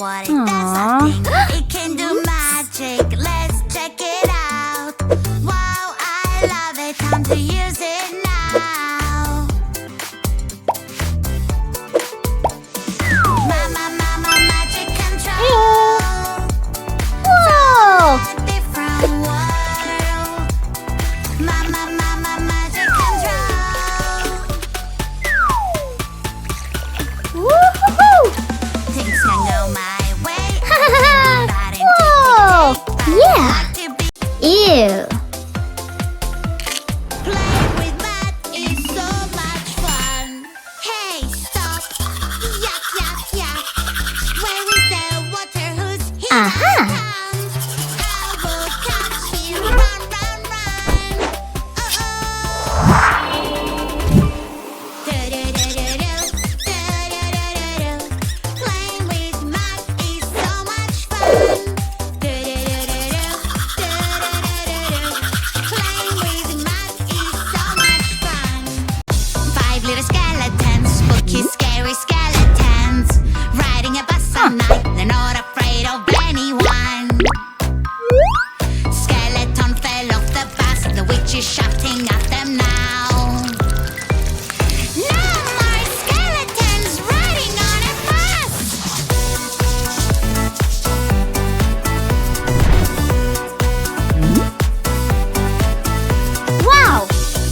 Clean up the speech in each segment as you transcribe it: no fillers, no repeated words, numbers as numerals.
what it does. I think it can do magic. Let's check it out. Wow, I love it. Time to use it now. Mama, magic control. Whoa! A different world. Mama, magic control. Woohoo! Things can go my way. Whoa! Yeah! Ew! Playing with math is so much fun. Hey, stop! Yuck, yuck, yuck! Where is the water? Who's here? Aha! I will catch you. Run, run, run! Playing with math is so much fun. Playing with math is so much fun. 5 little skeletons, spooky, scary skeletons, riding a bus at night. They're not afraid of anyone. Skeleton fell off the bus. The witch is shouting at them now. No more skeletons riding on a bus. Wow!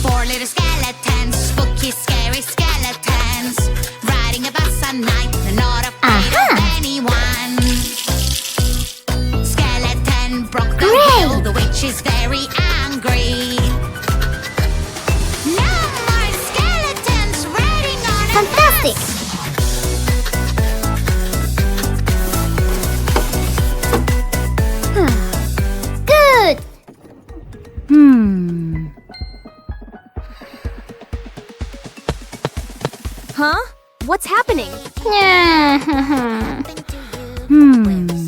4 little skeletons, spooky, scary skeletons, riding a bus at night. They're not afraid of anyone. Skeleton broke the wheel. The witch is very angry. No more skeletons riding on a Fantastic! bus. Good! Huh? What's happening? Where's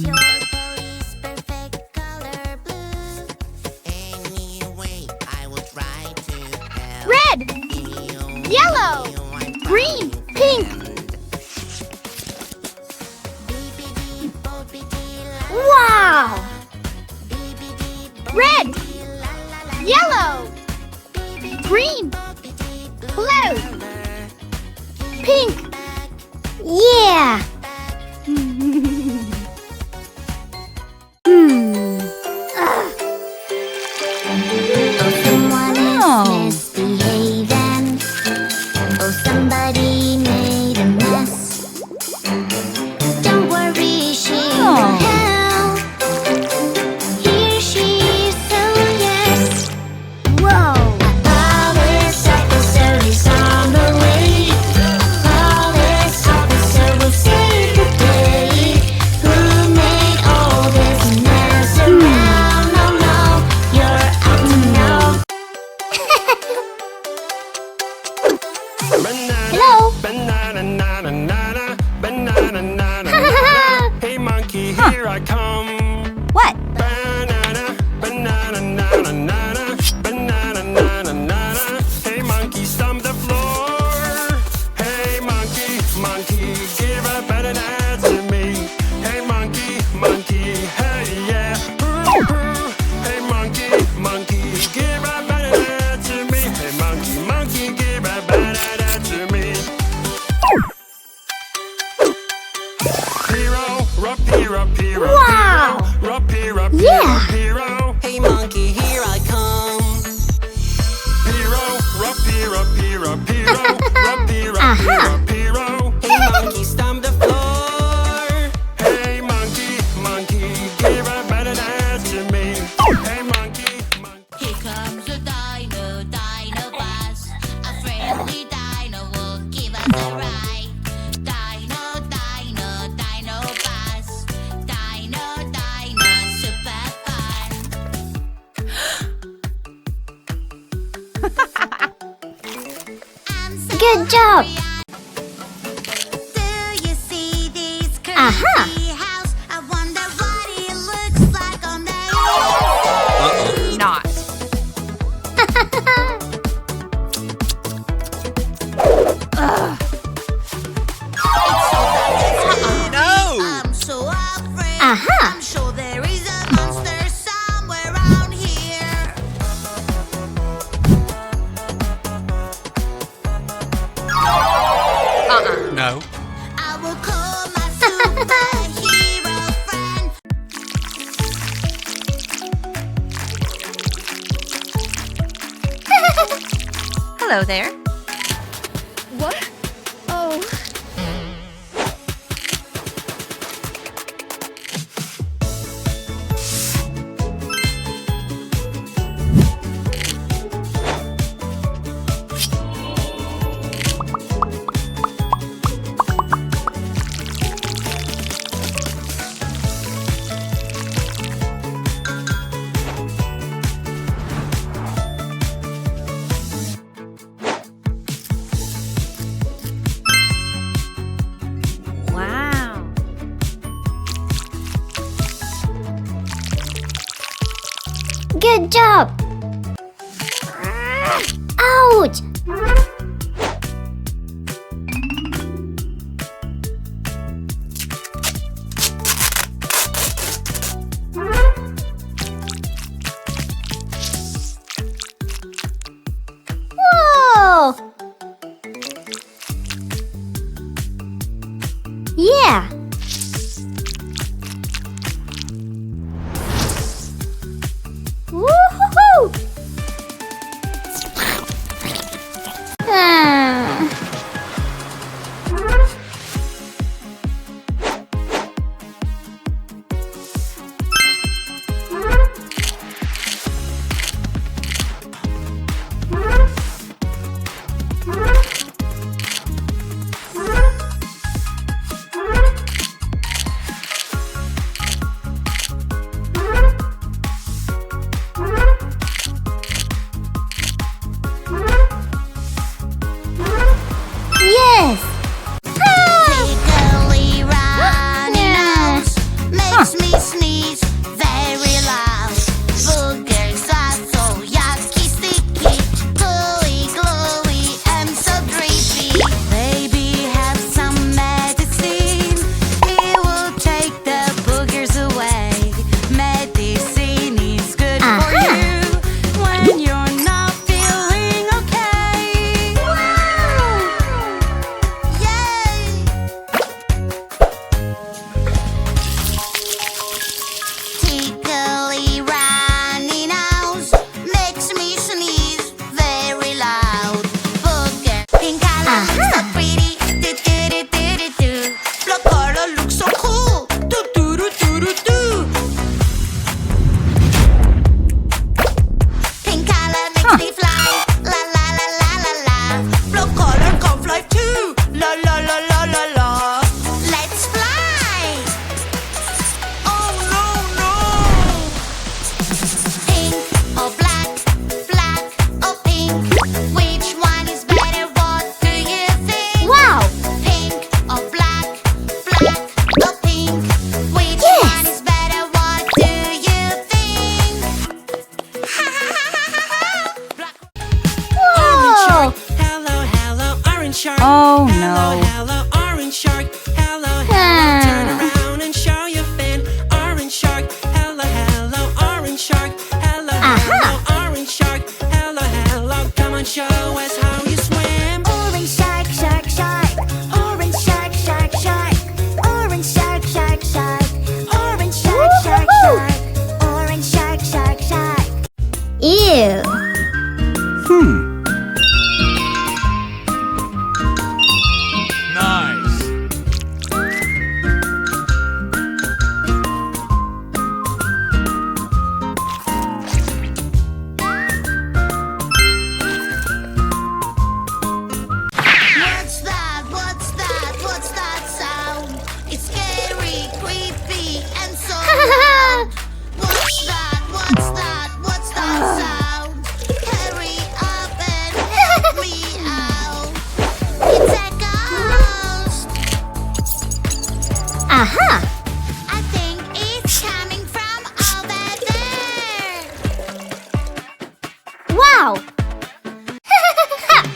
your police perfect color blue? Anyway, I will try to help Red! you. Yellow! Green! Pink! Wow! Red! Yellow! Green! Blue! Pink! Yeah! Someone is misbehaving. Oh, somebody made a mess. Don't worry, she will help. Here she is, so yes. Whoa! Police officer is on the way. Police officer will save the day. Who made all this mess around? No, no, you're acting now. Hello! Banana, nana, nana, banana, nana, nana. Hey monkey, here I come. What? Banana, banana, nana, nana, banana, nana, nana. Hey monkey, stomp the floor. Hey monkey, monkey, give a banana to me. Hey monkey, monkey, hey yeah. Hey monkey, monkey, give a banana to me. Hey monkey, monkey, give a banana to me. Hero, hero, hero, Wow! hero, Yeah! hero. Hey monkey, here I come. Hero, hero, hero, hero, Aha! hero. Hey monkey, stomp the floor. Hey monkey, monkey, give a banana to me. Hey monkey, monkey. Here comes a dino, dino bus. A friendly dino will give us a ride. Dino, dino, dino bus. Dino, dino, super fun. I'm so Good job! Do you see this curvy Aha! house? I wonder what it looks like on the inside. Not. I'm so Hello there. What? Oh. Wow. Good job. Ouch. Whoa. Yeah. Woo-hoo-hoo. Ah. Yes. Tickly runny Yeah. nose makes me sneeze very loud. Boogers are so yucky, sticky, gooey, gluey, and so drippy. Baby, have some medicine. It will take the boogers away. Medicine is good for you when you're not feeling okay. Yay! Tickly runny nose makes me sneeze very loud. Booger, pink color looks so pretty. Do do do do do do. Blue color looks so cool. Do do do do do do. Pink color makes me fly. La la la la la la. Blue color can fly too. La la la la la la. Let's fly. Oh no no. Pink or black, black or pink. Which one is better? What do you think? Wow. Pink or black, black or pink. Which Yes. one is better? What do you think? Black. Whoa. Hello, hello, orange shark. Oh, hello, no. hello, orange shark. Hello, hello, Ah. turn around and show your fin. Orange shark. Hello, hello, orange shark. Hello, hello, orange shark. Hello, hello, come on, show us how you swim. Orange shark, shark, shark. Orange shark, shark, shark. Orange shark, shark, shark. Orange shark, shark, Woo-hoo-hoo. shark. Orange shark, shark, shark. Ew. Nice. What's that? What's that? What's that sound? It's scary, creepy, and so loud. What's that? What's that? What's that sound? Hurry up and help me out. It's a ghost. Aha. I think it's coming from over there. Wow.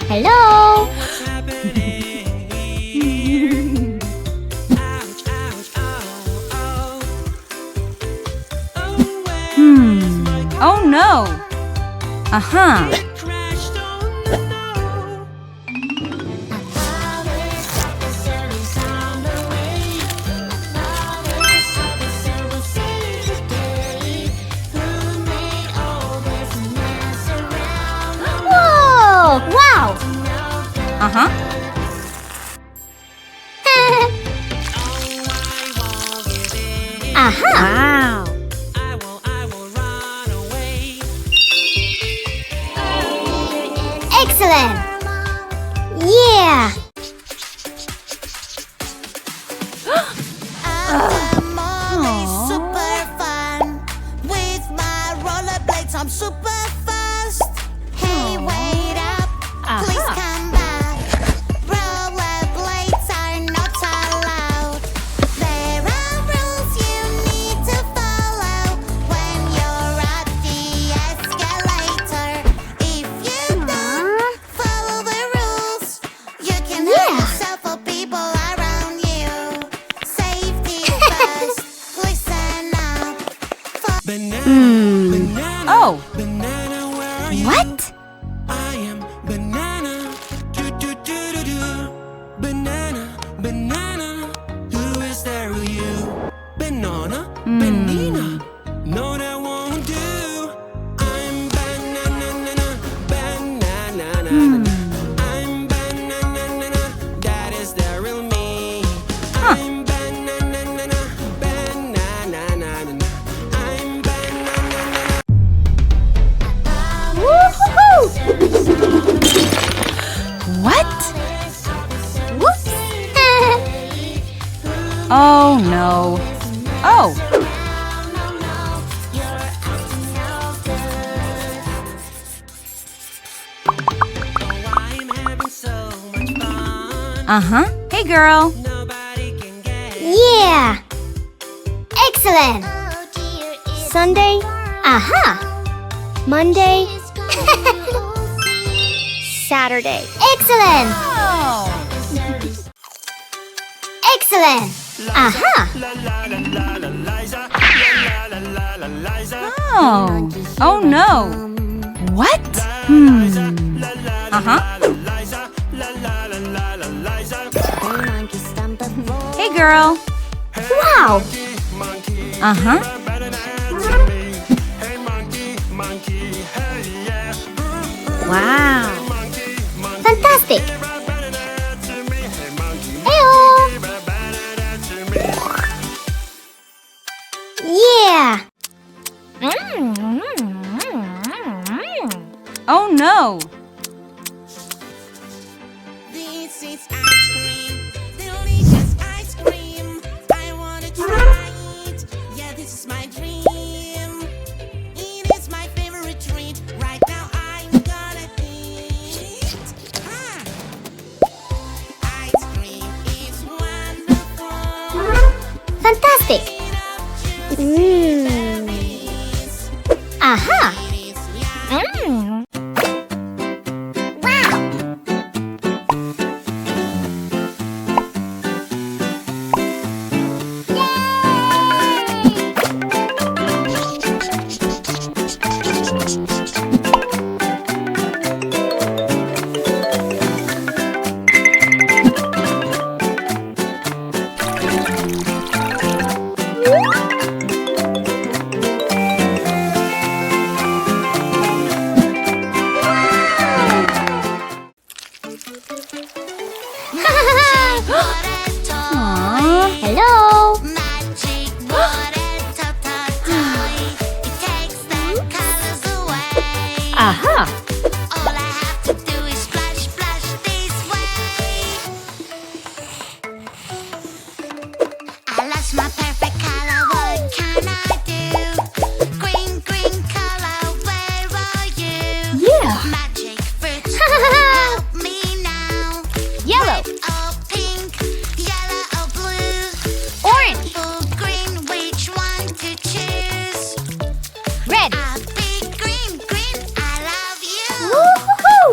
Hello. What's happening? Ouch, ouch, oh, oh. Oh, where Oh no. Uh-huh. crashed on the snow. Police officer is on the way. Police officer will save the day. Who made all this mess around? Whoa. Wow. Uh-huh. Aha! Wow. I will run away. Excellent! Yeah! Molly's super fun. With my rollerblades, I'm super fast. Hey, wait up, please come back. Rollerblades are not allowed. There are rules you need to follow when you're at the escalator. If you don't follow the rules, you can hurt yourself or people around you. Safety first, listen up. Banana, Oh. banana, where are you? What? I am banana. Do do do do do. Banana, banana. Who is there with you? Banana, banana. No, that won't do. I'm banana, banana. I'm banana. That is the real me. I'm banana, banana. I'm banana. Woohoo! What? Whoops! Oh, no. Oh. I'm having so much fun. Uh-huh. Hey, girl. Nobody can get it. Yeah! Excellent! Sunday? Aha! Monday? Saturday. Excellent! Oh. Excellent! Aha! La la la la la Liza. La la la la la Liza. Oh. Oh, no. What? Uh-huh. Liza. La la la la la Liza. Hey, girl. Wow! Monkey. Uh-huh. Better than me. Hey monkey, monkey. Hey yeah. Wow. Monkey, monkey. Fantastic! Better than me. Hey monkey. Heyo! Better than me. Yeah! Oh, no. This is ice cream, delicious ice cream. I wanna try it. Yeah, this is my dream. It is my favorite treat. Right now I'm gonna eat. Ice cream is wonderful. Fantastic! Mmm. Cherries. Aha! It is yummy. Hello! Magic potato toy. It takes the colors away. Aha! All I have to do is splash, splash this way. I lost my perfect color. What can I do? Green, green color. Where are you? Yeah! Magic fruit. Help me now. Yellow! Oh, pink, yellow, or blue. Orange! Oh, green, which one to choose? Red! A big green, green, I love you. Woohoo!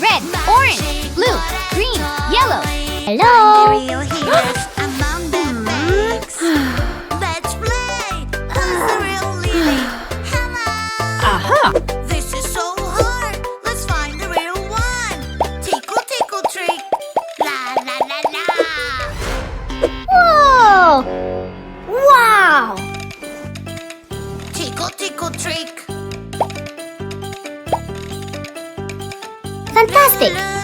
Red, orange, blue, green, yellow. Hello! Real heroes among the banks. Let's play. Who's the real Lily? Hello. Aha! This is so hard. Let's find the real one. Tickle, tickle, trick. La la la la. Whoa! Wow! Tickle, tickle, trick. Fantastic! La,